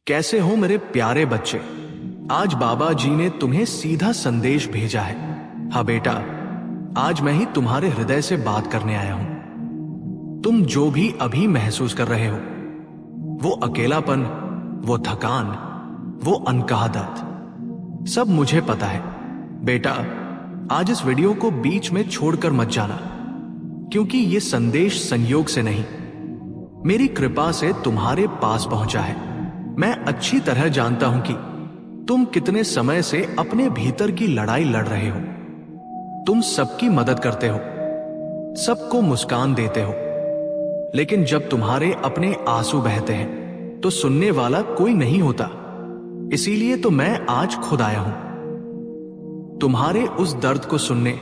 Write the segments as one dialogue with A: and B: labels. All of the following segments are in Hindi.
A: कैसे हो मेरे प्यारे बच्चे। आज बाबा जी ने तुम्हें सीधा संदेश भेजा है। हाँ बेटा, आज मैं ही तुम्हारे हृदय से बात करने आया हूं। तुम जो भी अभी महसूस कर रहे हो, वो अकेलापन, वो थकान, वो अनकहा दर्द, सब मुझे पता है। बेटा, आज इस वीडियो को बीच में छोड़कर मत जाना, क्योंकि ये संदेश संयोग से नहीं, मेरी कृपा से तुम्हारे पास पहुंचा है। मैं अच्छी तरह जानता हूं कि तुम कितने समय से अपने भीतर की लड़ाई लड़ रहे हो। तुम सबकी मदद करते हो, सबको मुस्कान देते हो, लेकिन जब तुम्हारे अपने आंसू बहते हैं तो सुनने वाला कोई नहीं होता। इसीलिए तो मैं आज खुद आया हूं, तुम्हारे उस दर्द को सुनने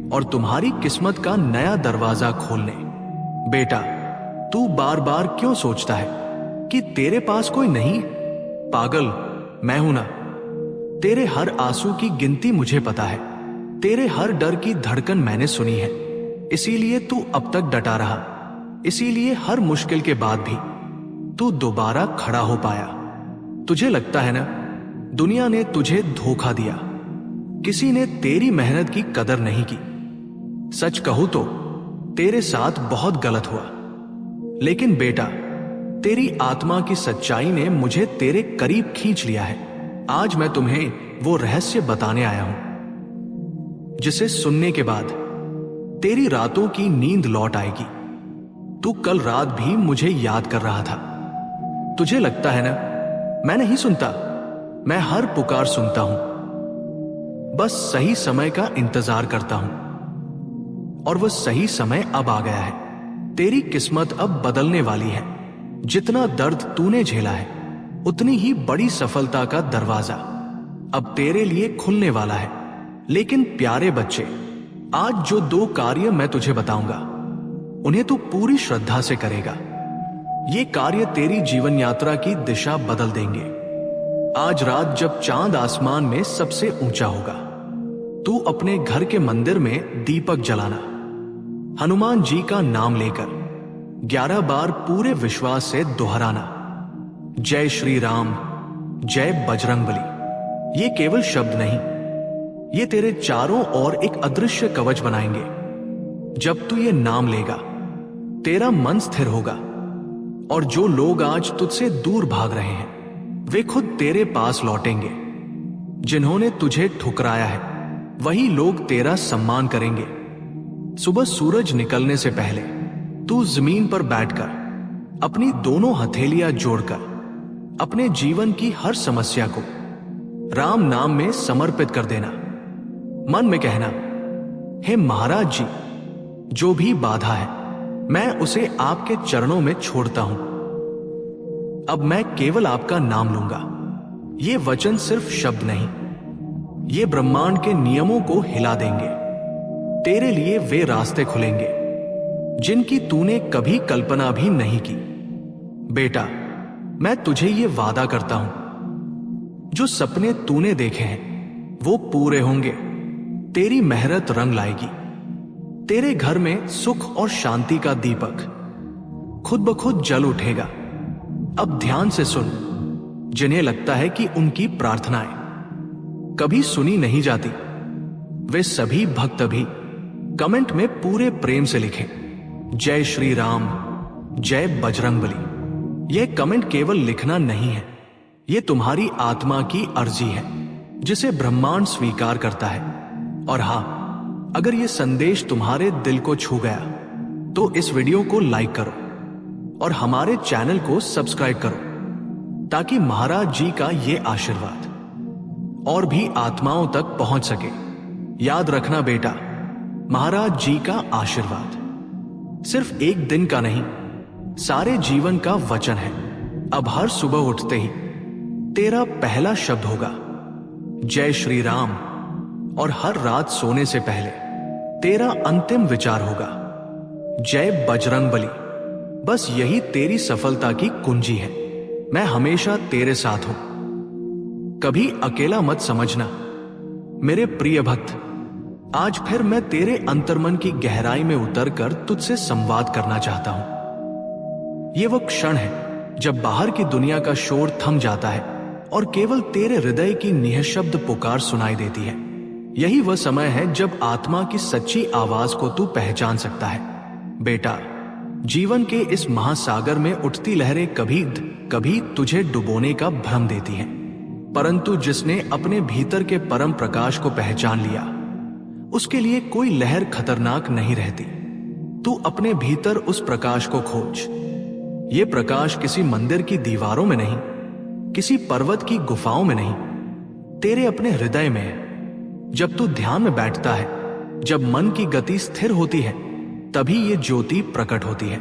A: और तुम्हारी किस्मत का नया दरवाजा खोलने। बेटा, तू बार बार क्यों सोचता है कि तेरे पास कोई नहीं? पागल, मैं हूं ना। तेरे हर आंसू की गिनती मुझे पता है, तेरे हर डर की धड़कन मैंने सुनी है। इसीलिए तू अब तक डटा रहा, इसीलिए हर मुश्किल के बाद भी तू दोबारा खड़ा हो पाया। तुझे लगता है ना, दुनिया ने तुझे धोखा दिया, किसी ने तेरी मेहनत की कदर नहीं की। सच कहूं तो तेरे साथ बहुत गलत हुआ, लेकिन बेटा, तेरी आत्मा की सच्चाई ने मुझे तेरे करीब खींच लिया है। आज मैं तुम्हें वो रहस्य बताने आया हूं, जिसे सुनने के बाद तेरी रातों की नींद लौट आएगी। तू कल रात भी मुझे याद कर रहा था। तुझे लगता है ना, मैं नहीं सुनता। मैं हर पुकार सुनता हूं, बस सही समय का इंतजार करता हूं, और वह सही समय अब आ गया है। तेरी किस्मत अब बदलने वाली है। जितना दर्द तूने झेला है, उतनी ही बड़ी सफलता का दरवाजा अब तेरे लिए खुलने वाला है। लेकिन प्यारे बच्चे, आज जो 2 कार्य मैं तुझे बताऊंगा, उन्हें तू पूरी श्रद्धा से करेगा। ये कार्य तेरी जीवन यात्रा की दिशा बदल देंगे। आज रात जब चांद आसमान में सबसे ऊंचा होगा, तू अपने घर के मंदिर में दीपक जलाना, हनुमान जी का नाम लेकर 11 बार पूरे विश्वास से दोहराना, जय श्री राम, जय बजरंगबली। ये केवल शब्द नहीं, ये तेरे चारों ओर एक अदृश्य कवच बनाएंगे। जब तू ये नाम लेगा, तेरा मन स्थिर होगा, और जो लोग आज तुझसे दूर भाग रहे हैं, वे खुद तेरे पास लौटेंगे। जिन्होंने तुझे ठुकराया है, वही लोग तेरा सम्मान करेंगे। सुबह सूरज निकलने से पहले तू जमीन पर बैठकर अपनी दोनों हथेलियां जोड़कर अपने जीवन की हर समस्या को राम नाम में समर्पित कर देना। मन में कहना, हे महाराज जी, जो भी बाधा है, मैं उसे आपके चरणों में छोड़ता हूं। अब मैं केवल आपका नाम लूंगा। ये वचन सिर्फ शब्द नहीं, ये ब्रह्मांड के नियमों को हिला देंगे। तेरे लिए वे रास्ते खुलेंगे जिनकी तूने कभी कल्पना भी नहीं की। बेटा, मैं तुझे ये वादा करता हूं, जो सपने तूने देखे हैं वो पूरे होंगे। तेरी मेहनत रंग लाएगी। तेरे घर में सुख और शांति का दीपक खुद ब खुद जल उठेगा। अब ध्यान से सुन। जिन्हें लगता है कि उनकी प्रार्थनाएं कभी सुनी नहीं जाती, वे सभी भक्त भी कमेंट में पूरे प्रेम से लिखें, जय श्री राम, जय बजरंगबली। यह कमेंट केवल लिखना नहीं है, यह तुम्हारी आत्मा की अर्जी है, जिसे ब्रह्मांड स्वीकार करता है। और हां, अगर यह संदेश तुम्हारे दिल को छू गया, तो इस वीडियो को लाइक करो और हमारे चैनल को सब्सक्राइब करो, ताकि महाराज जी का यह आशीर्वाद और भी आत्माओं तक पहुंच सके। याद रखना बेटा, महाराज जी का आशीर्वाद सिर्फ एक दिन का नहीं, सारे जीवन का वचन है। अब हर सुबह उठते ही तेरा पहला शब्द होगा जय श्री राम, और हर रात सोने से पहले तेरा अंतिम विचार होगा जय बजरंगबली। बस यही तेरी सफलता की कुंजी है। मैं हमेशा तेरे साथ हूं, कभी अकेला मत समझना। मेरे प्रिय भक्त, आज फिर मैं तेरे अंतर्मन की गहराई में उतरकर तुझसे संवाद करना चाहता हूं। यह वो क्षण है जब बाहर की दुनिया का शोर थम जाता है और केवल तेरे हृदय की निःशब्द पुकार सुनाई देती है। यही वह समय है जब आत्मा की सच्ची आवाज को तू पहचान सकता है। बेटा, जीवन के इस महासागर में उठती लहरें कभी कभी तुझे डुबोने का भ्रम देती हैं, परंतु जिसने अपने भीतर के परम प्रकाश को पहचान लिया, उसके लिए कोई लहर खतरनाक नहीं रहती। तू अपने भीतर उस प्रकाश को खोज। ये प्रकाश किसी मंदिर की दीवारों में नहीं, किसी पर्वत की गुफाओं में नहीं, तेरे अपने हृदय में है। जब तू ध्यान में बैठता है, जब मन की गति स्थिर होती है, तभी ये ज्योति प्रकट होती है।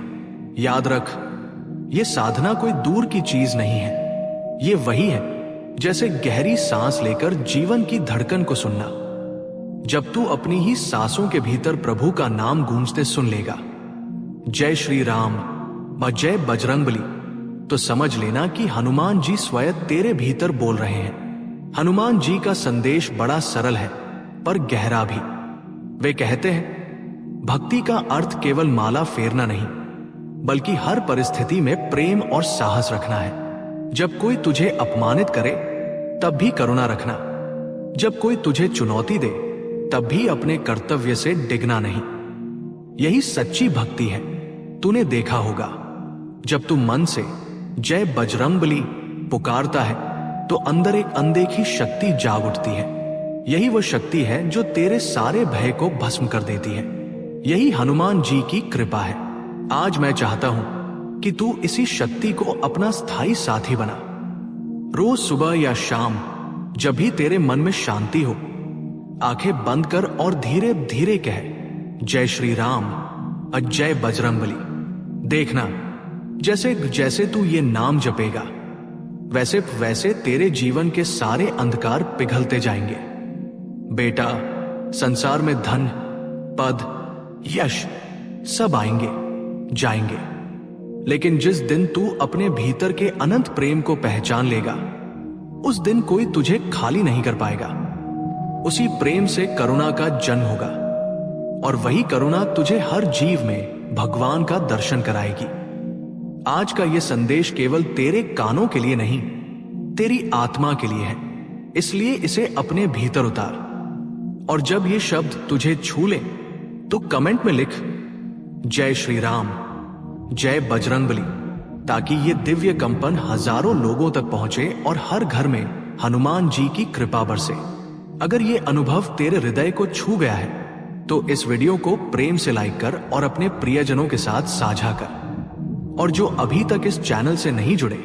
A: याद रख, ये साधना कोई दूर की चीज नहीं है। ये वही है जैसे गहरी सांस लेकर जीवन की धड़कन को सुनना। जब तू अपनी ही सांसों के भीतर प्रभु का नाम गूंजते सुन लेगा, जय श्री राम व जय बजरंगबली, तो समझ लेना कि हनुमान जी स्वयं तेरे भीतर बोल रहे हैं। हनुमान जी का संदेश बड़ा सरल है पर गहरा भी। वे कहते हैं, भक्ति का अर्थ केवल माला फेरना नहीं, बल्कि हर परिस्थिति में प्रेम और साहस रखना है। जब कोई तुझे अपमानित करे तब भी करुणा रखना। जब कोई तुझे चुनौती दे तब भी अपने कर्तव्य से डिगना नहीं। यही सच्ची भक्ति है। तूने देखा होगा, जब तू मन से जय बजरंगबली पुकारता है तो अंदर एक अनदेखी शक्ति जाग उठती है। यही वो शक्ति है जो तेरे सारे भय को भस्म कर देती है। यही हनुमान जी की कृपा है। आज मैं चाहता हूं कि तू इसी शक्ति को अपना स्थायी साथी बना। रोज सुबह या शाम जब भी तेरे मन में शांति हो, आंखें बंद कर और धीरे धीरे कह, जय श्री राम और जय बजरंगबली। देखना, जैसे जैसे तू ये नाम जपेगा, वैसे वैसे तेरे जीवन के सारे अंधकार पिघलते जाएंगे। बेटा, संसार में धन, पद, यश सब आएंगे जाएंगे, लेकिन जिस दिन तू अपने भीतर के अनंत प्रेम को पहचान लेगा, उस दिन कोई तुझे खाली नहीं कर पाएगा। उसी प्रेम से करुणा का जन्म होगा और वही करुणा तुझे हर जीव में भगवान का दर्शन कराएगी। आज का यह संदेश केवल तेरे कानों के लिए नहीं, तेरी आत्मा के लिए है। इसलिए इसे अपने भीतर उतार, और जब ये शब्द तुझे छू ले तो कमेंट में लिख, जय श्री राम, जय बजरंगबली, ताकि ये दिव्य कंपन हजारों लोगों तक पहुंचे और हर घर में हनुमान जी की कृपा बरसे। अगर ये अनुभव तेरे हृदय को छू गया है तो इस वीडियो को प्रेम से लाइक कर और अपने प्रियजनों के साथ साझा कर। और जो अभी तक इस चैनल से नहीं जुड़े,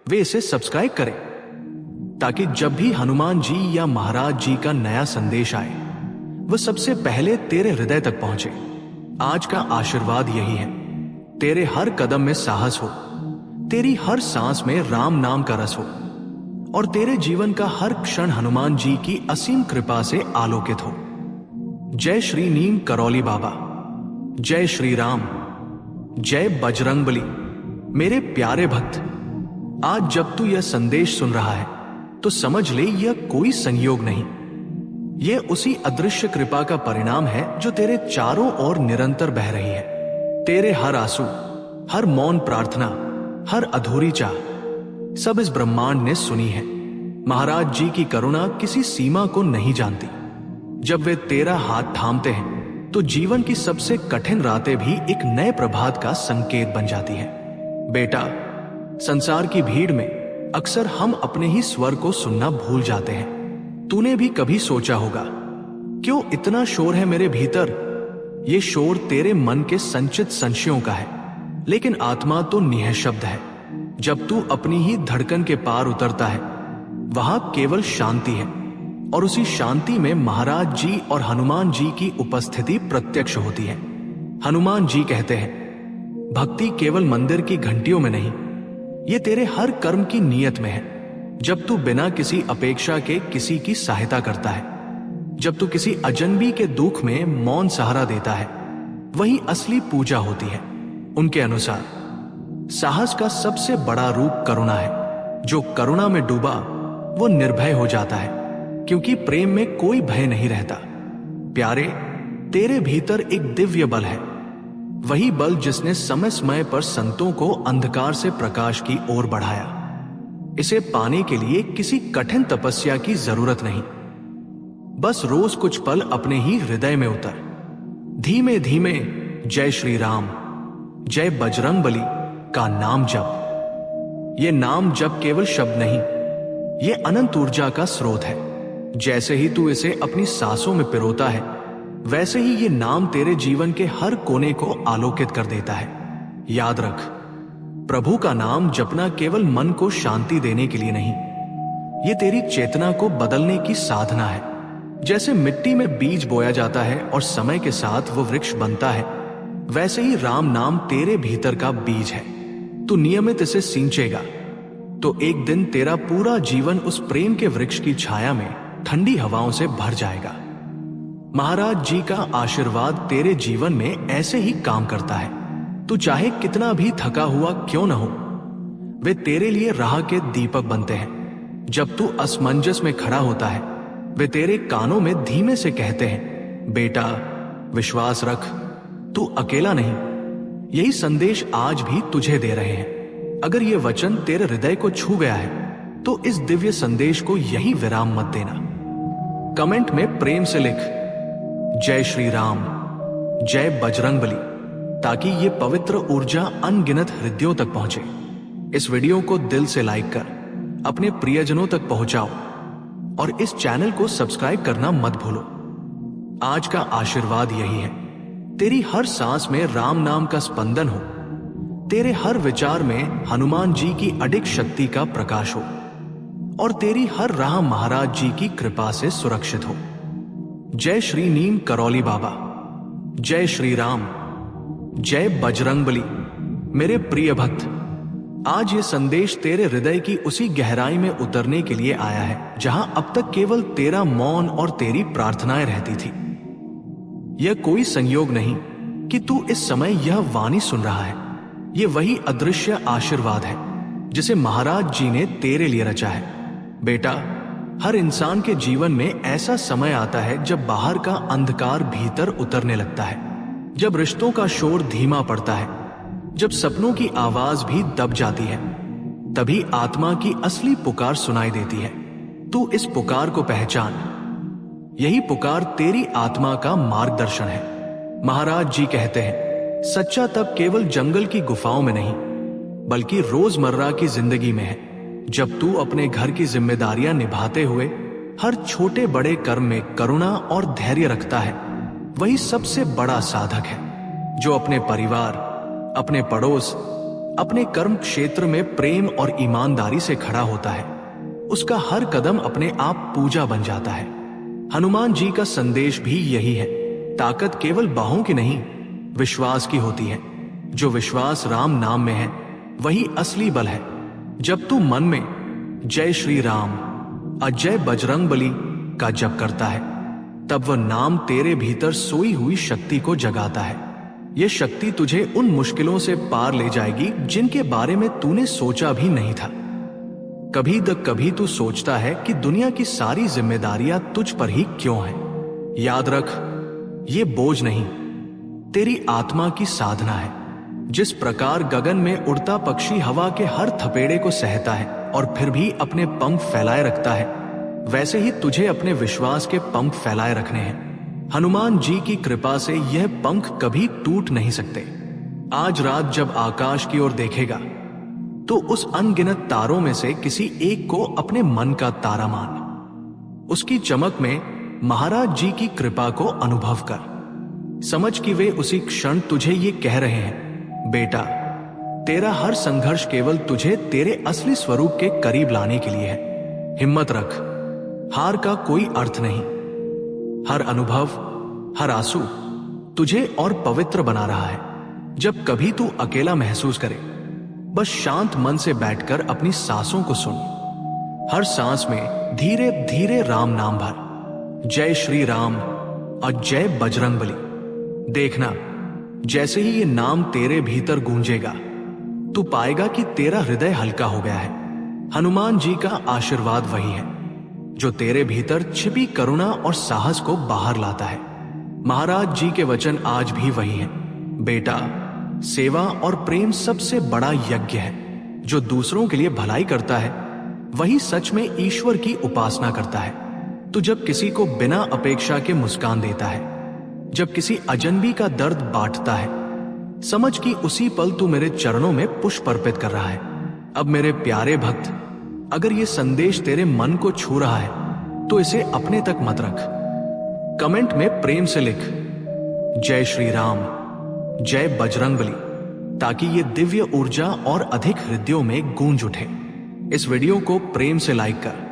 A: वे इसे सब्सक्राइब करें, ताकि जब भी हनुमान जी या महाराज जी का नया संदेश आए, वह सबसे पहले तेरे हृदय तक पहुंचे। आज का आशीर्वाद यही है, तेरे हर कदम में साहस हो, तेरी हर सांस में राम नाम का रस हो, और तेरे जीवन का हर क्षण हनुमान जी की असीम कृपा से आलोकित हो। जय श्री नीम करौली बाबा, जय श्री राम, जय बजरंगबली। मेरे प्यारे भक्त, आज जब तू यह संदेश सुन रहा है तो समझ ले, यह कोई संयोग नहीं, यह उसी अदृश्य कृपा का परिणाम है जो तेरे चारों ओर निरंतर बह रही है। तेरे हर आंसू, हर मौन प्रार्थना, हर अधूरी चाह, सब इस ब्रह्मांड ने सुनी है। महाराज जी की करुणा किसी सीमा को नहीं जानती। जब वे तेरा हाथ थामते हैं तो जीवन की सबसे कठिन रातें भी एक नए प्रभात का संकेत बन जाती है। बेटा, संसार की भीड़ में अक्सर हम अपने ही स्वर को सुनना भूल जाते हैं। तूने भी कभी सोचा होगा, क्यों इतना शोर है मेरे भीतर? ये शोर तेरे मन के संचित संशयों का है, लेकिन आत्मा तो निःशब्द है। जब तू अपनी ही धड़कन के पार उतरता है, वहां केवल शांति है, और उसी शांति में महाराज जी और हनुमान जी की उपस्थिति प्रत्यक्ष होती है। हनुमान जी कहते हैं, भक्ति केवल मंदिर की घंटियों में नहीं, ये तेरे हर कर्म की नीयत में है। जब तू बिना किसी अपेक्षा के किसी की सहायता करता है, जब तू किसी अजनबी के दुख में मौन सहारा देता है, वही असली पूजा होती है। उनके अनुसार साहस का सबसे बड़ा रूप करुणा है। जो करुणा में डूबा वो निर्भय हो जाता है, क्योंकि प्रेम में कोई भय नहीं रहता। प्यारे, तेरे भीतर एक दिव्य बल है। वही बल जिसने समय समय पर संतों को अंधकार से प्रकाश की ओर बढ़ाया। इसे पाने के लिए किसी कठिन तपस्या की जरूरत नहीं। बस रोज कुछ पल अपने ही हृदय में उतर, धीमे धीमे जय श्री राम, जय बजरंगबली का नाम जप। ये नाम जप केवल शब्द नहीं, ये अनंत ऊर्जा का स्रोत है। जैसे ही तू इसे अपनी सांसों में पिरोता है, वैसे ही ये नाम तेरे जीवन के हर कोने को आलोकित कर देता है। याद रख, प्रभु का नाम जपना केवल मन को शांति देने के लिए नहीं, ये तेरी चेतना को बदलने की साधना है। जैसे मिट्टी में बीज बोया जाता है और समय के साथ वो वृक्ष बनता है, वैसे ही राम नाम तेरे भीतर का बीज है। तू नियमित इसे सींचेगा तो एक दिन तेरा पूरा जीवन उस प्रेम के वृक्ष की छाया में ठंडी हवाओं से भर जाएगा। महाराज जी का आशीर्वाद तेरे जीवन में ऐसे ही काम करता है। तू चाहे कितना भी थका हुआ क्यों न हो, वे तेरे लिए राह के दीपक बनते हैं। जब तू असमंजस में खड़ा होता है, वे तेरे कानों में धीमे से कहते हैं, बेटा विश्वास रख, तू अकेला नहीं। यही संदेश आज भी तुझे दे रहे हैं। अगर ये वचन तेरे हृदय को छू गया है तो इस दिव्य संदेश को यही विराम मत देना। कमेंट में प्रेम से लिख जय श्री राम, जय बजरंगबली, ताकि ये पवित्र ऊर्जा अनगिनत हृदयों तक पहुंचे। इस वीडियो को दिल से लाइक कर अपने प्रियजनों तक पहुंचाओ और इस चैनल को सब्सक्राइब करना मत भूलो। आज का आशीर्वाद यही है, तेरी हर सांस में राम नाम का स्पंदन हो, तेरे हर विचार में हनुमान जी की अडिग शक्ति का प्रकाश हो और तेरी हर राह महाराज जी की कृपा से सुरक्षित हो। जय श्री नीम करौली बाबा, जय श्री राम, जय बजरंगबली। मेरे प्रिय भक्त, आज ये संदेश तेरे हृदय की उसी गहराई में उतरने के लिए आया है जहां अब तक केवल तेरा मौन और तेरी प्रार्थनाएं रहती थी। यह कोई संयोग नहीं कि तू इस समय यह वाणी सुन रहा है। ये वही अदृश्य आशीर्वाद है जिसे महाराज जी ने तेरे लिए रचा है। बेटा, हर इंसान के जीवन में ऐसा समय आता है जब बाहर का अंधकार भीतर उतरने लगता है, जब रिश्तों का शोर धीमा पड़ता है, जब सपनों की आवाज भी दब जाती है। तभी आत्मा की असली पुकार सुनाई देती है। तू इस पुकार को पहचान। यही पुकार तेरी आत्मा का मार्गदर्शन है। महाराज जी कहते हैं, सच्चा तप केवल जंगल की गुफाओं में नहीं, बल्कि रोजमर्रा की जिंदगी में है। जब तू अपने घर की जिम्मेदारियां निभाते हुए हर छोटे बड़े कर्म में करुणा और धैर्य रखता है, वही सबसे बड़ा साधक है जो अपने परिवार, अपने पड़ोस, अपने कर्म क्षेत्र में प्रेम और ईमानदारी से खड़ा होता है। उसका हर कदम अपने आप पूजा बन जाता है। हनुमान जी का संदेश भी यही है, ताकत केवल बाहों की नहीं, विश्वास की होती है। जो विश्वास राम नाम में है, वही असली बल है। जब तू मन में जय श्री राम और जय बजरंगबली का जप करता है, तब वह नाम तेरे भीतर सोई हुई शक्ति को जगाता है। यह शक्ति तुझे उन मुश्किलों से पार ले जाएगी जिनके बारे में तूने सोचा भी नहीं था। कभी द कभी तू सोचता है कि दुनिया की सारी जिम्मेदारियां तुझ पर ही क्यों हैं। याद रख, ये बोझ नहीं, तेरी आत्मा की साधना है। जिस प्रकार गगन में उड़ता पक्षी हवा के हर थपेड़े को सहता है और फिर भी अपने पंख फैलाए रखता है, वैसे ही तुझे अपने विश्वास के पंख फैलाए रखने हैं। हनुमान जी की कृपा से यह पंख कभी टूट नहीं सकते। आज रात जब आकाश की ओर देखेगा तो उस अनगिनत तारों में से किसी एक को अपने मन का तारा मान। उसकी चमक में महाराज जी की कृपा को अनुभव कर। समझ कि वे उसी क्षण तुझे ये कह रहे हैं, बेटा, तेरा हर संघर्ष केवल तुझे तेरे असली स्वरूप के करीब लाने के लिए है। हिम्मत रख, हार का कोई अर्थ नहीं। हर अनुभव, हर आंसू तुझे और पवित्र बना रहा है। जब कभी तू अकेला महसूस करे, बस शांत मन से बैठकर अपनी सांसों को सुन। हर सांस में धीरे धीरे राम नाम भर, जय श्री राम और जय बजरंगबली। देखना, जैसे ही ये नाम तेरे भीतर गूंजेगा, तू पाएगा कि तेरा हृदय हल्का हो गया है। हनुमान जी का आशीर्वाद वही है जो तेरे भीतर छिपी करुणा और साहस को बाहर लाता है। महाराज जी के वचन आज भी वही हैं, बेटा, सेवा और प्रेम सबसे बड़ा यज्ञ है। जो दूसरों के लिए भलाई करता है वही सच में ईश्वर की उपासना करता है। तू जब किसी को बिना अपेक्षा के मुस्कान देता है, जब किसी अजनबी का दर्द बांटता है, समझ कि उसी पल तू मेरे चरणों में पुष्प अर्पित कर रहा है। अब मेरे प्यारे भक्त, अगर ये संदेश तेरे मन को छू रहा है तो इसे अपने तक मत रख। कमेंट में प्रेम से लिख जय श्री राम, जय बजरंगबली, ताकि ये दिव्य ऊर्जा और अधिक हृदयों में गूंज उठे। इस वीडियो को प्रेम से लाइक कर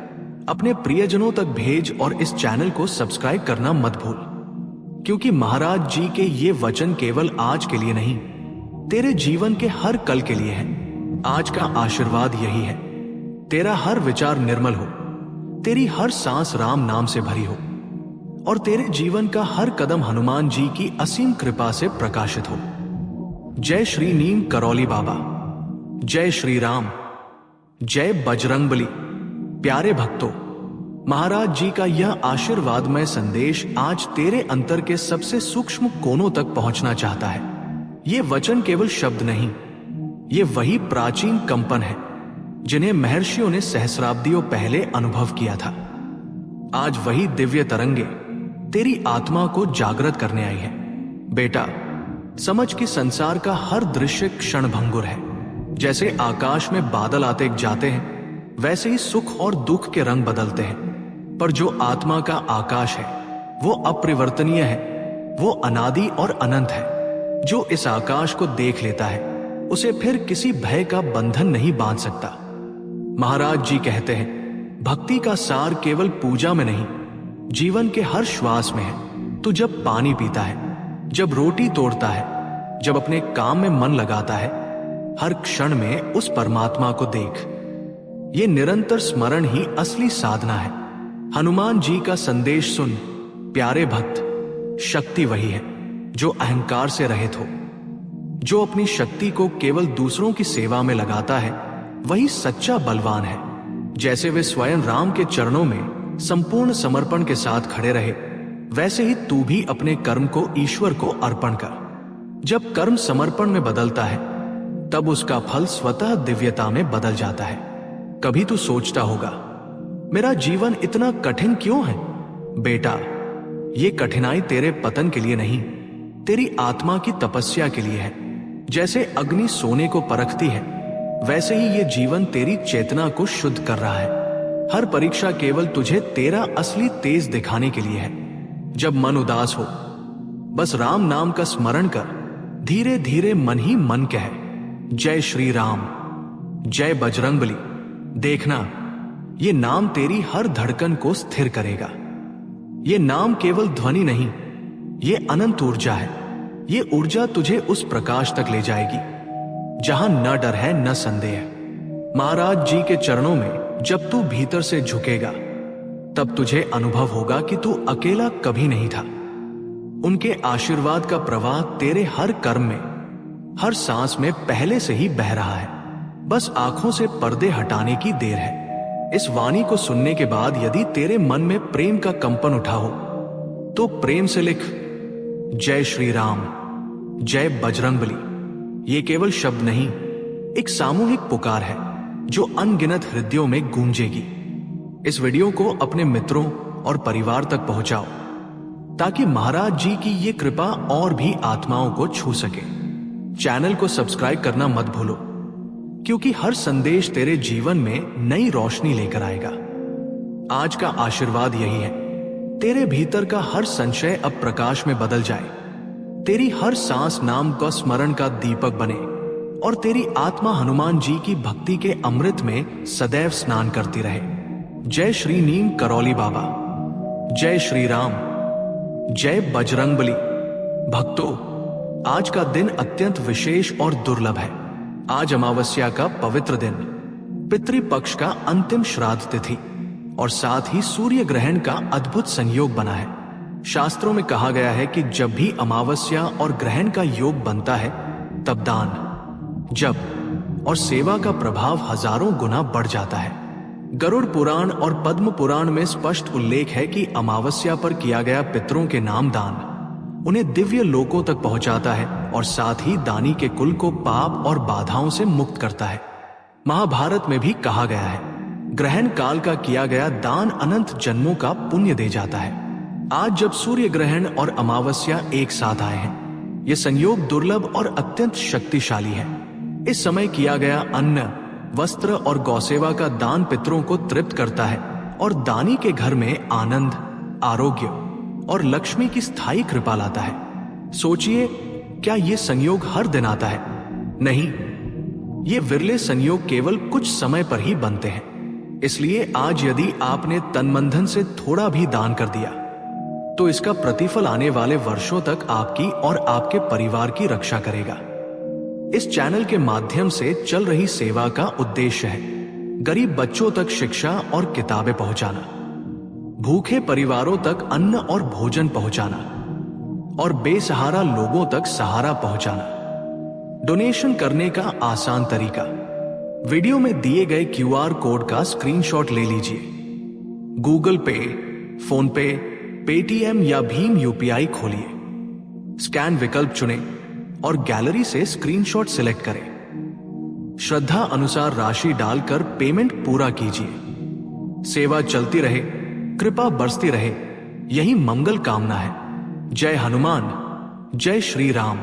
A: अपने प्रियजनों तक भेज और इस चैनल को सब्सक्राइब करना मत भूल, क्योंकि महाराज जी के ये वचन केवल आज के लिए नहीं, तेरे जीवन के हर कल के लिए है। आज का आशीर्वाद यही है, तेरा हर विचार निर्मल हो, तेरी हर सांस राम नाम से भरी हो और तेरे जीवन का हर कदम हनुमान जी की असीम कृपा से प्रकाशित हो। जय श्री नीम करौली बाबा, जय श्री राम, जय बजरंगबली। प्यारे भक्तों, महाराज जी का यह आशीर्वादमय संदेश आज तेरे अंतर के सबसे सूक्ष्म कोनों तक पहुंचना चाहता है। ये वचन केवल शब्द नहीं, ये वही प्राचीन कंपन है जिन्हें महर्षियों ने सहस्राब्दियों पहले अनुभव किया था। आज वही दिव्य तरंगे तेरी आत्मा को जागृत करने आई है। बेटा, समझ कि संसार का हर दृश्य क्षणभंगुर है। जैसे आकाश में बादल आते जाते हैं, वैसे ही सुख और दुख के रंग बदलते हैं, पर जो आत्मा का आकाश है वो अपरिवर्तनीय है, वो अनादि और अनंत है। जो इस आकाश को देख लेता है उसे फिर किसी भय का बंधन नहीं बांध सकता। महाराज जी कहते हैं, भक्ति का सार केवल पूजा में नहीं, जीवन के हर श्वास में है। तू जब पानी पीता है, जब रोटी तोड़ता है, जब अपने काम में मन लगाता है, हर क्षण में उस परमात्मा को देख। ये निरंतर स्मरण ही असली साधना है। हनुमान जी का संदेश सुन प्यारे भक्त, शक्ति वही है जो अहंकार से रहित हो। जो अपनी शक्ति को केवल दूसरों की सेवा में लगाता है वही सच्चा बलवान है। जैसे वे स्वयं राम के चरणों में संपूर्ण समर्पण के साथ खड़े रहे, वैसे ही तू भी अपने कर्म को ईश्वर को अर्पण कर। जब कर्म समर्पण में बदलता है तब उसका फल स्वतः दिव्यता में बदल जाता है। कभी तू सोचता होगा, मेरा जीवन इतना कठिन क्यों है? बेटा, ये कठिनाई तेरे पतन के लिए नहीं, तेरी आत्मा की तपस्या के लिए है। जैसे अग्नि सोने को परखती है, वैसे ही ये जीवन तेरी चेतना को शुद्ध कर रहा है। हर परीक्षा केवल तुझे तेरा असली तेज दिखाने के लिए है। जब मन उदास हो, बस राम नाम का स्मरण कर, धीरे धीरे मन ही मन कहे जय श्री राम, जय बजरंगबली। देखना, ये नाम तेरी हर धड़कन को स्थिर करेगा। ये नाम केवल ध्वनि नहीं, ये अनंत ऊर्जा है। ये ऊर्जा तुझे उस प्रकाश तक ले जाएगी जहां न डर है न संदेह। महाराज जी के चरणों में जब तू भीतर से झुकेगा तब तुझे अनुभव होगा कि तू अकेला कभी नहीं था। उनके आशीर्वाद का प्रवाह तेरे हर कर्म में, हर सांस में पहले से ही बह रहा है। बस आंखों से पर्दे हटाने की देर है। इस वाणी को सुनने के बाद यदि तेरे मन में प्रेम का कंपन उठा हो तो प्रेम से लिख जय श्री राम, जय बजरंगबली। ये केवल शब्द नहीं, एक सामूहिक पुकार है जो अनगिनत हृदयों में गूंजेगी। इस वीडियो को अपने मित्रों और परिवार तक पहुंचाओ ताकि महाराज जी की ये कृपा और भी आत्माओं को छू सके। चैनल को सब्सक्राइब करना मत भूलो, क्योंकि हर संदेश तेरे जीवन में नई रोशनी लेकर आएगा। आज का आशीर्वाद यही है, तेरे भीतर का हर संशय अब प्रकाश में बदल जाए, तेरी हर सांस नाम का स्मरण का दीपक बने और तेरी आत्मा हनुमान जी की भक्ति के अमृत में सदैव स्नान करती रहे। जय श्री नीम करौली बाबा, जय श्री राम, जय बजरंगबली। भक्तों, आज का दिन अत्यंत विशेष और दुर्लभ है। आज अमावस्या का पवित्र दिन, पितृपक्ष का अंतिम श्राद्ध तिथि और साथ ही सूर्य ग्रहण का अद्भुत संयोग बना है। शास्त्रों में कहा गया है कि जब भी अमावस्या और ग्रहण का योग बनता है तब दान, जप और सेवा का प्रभाव हजारों गुना बढ़ जाता है। गरुड़ पुराण और पद्म पुराण में स्पष्ट उल्लेख है कि अमावस्या पर किया गया पितरों के नाम दान उन्हें दिव्य लोकों तक पहुंचाता है और साथ ही दानी के कुल को पाप और बाधाओं से मुक्त करता है। महाभारत में भी कहा गया है, ग्रहण काल का किया गया दान अनंत जन्मों का पुण्य दे जाता है। आज जब सूर्य ग्रहण और अमावस्या एक साथ आए हैं, यह संयोग दुर्लभ और अत्यंत शक्तिशाली है। इस समय किया गया अन्न, वस्त्र और गौसेवा का दान पितरों को तृप्त करता है और दानी के घर में आनंद, आरोग्य और लक्ष्मी की स्थायी कृपा लाता है। सोचिए, क्या यह संयोग हर दिन आता है? नहीं, ये विरले संयोग केवल कुछ समय पर ही बनते हैं। इसलिए आज यदि आपने तन मन धन से थोड़ा भी दान कर दिया, तो इसका प्रतिफल आने वाले वर्षों तक आपकी और आपके परिवार की रक्षा करेगा। इस चैनल के माध्यम से चल रही सेवा का उद्देश्य है गरीब बच्चों तक शिक्षा और किताबें पहुंचाना, भूखे परिवारों तक अन्न और भोजन पहुंचाना और बेसहारा लोगों तक सहारा पहुंचाना। डोनेशन करने का आसान तरीका, वीडियो में दिए गए क्यूआर कोड का स्क्रीनशॉट ले लीजिए। गूगल पे, फोन पे, पेटीएम या भीम यूपीआई खोलिए, स्कैन विकल्प चुनें और गैलरी से स्क्रीनशॉट सिलेक्ट करें। श्रद्धा अनुसार राशि डालकर पेमेंट पूरा कीजिए। सेवा चलती रहे, कृपा बरसती रहे, यही मंगल कामना है। जय हनुमान, जय श्री राम।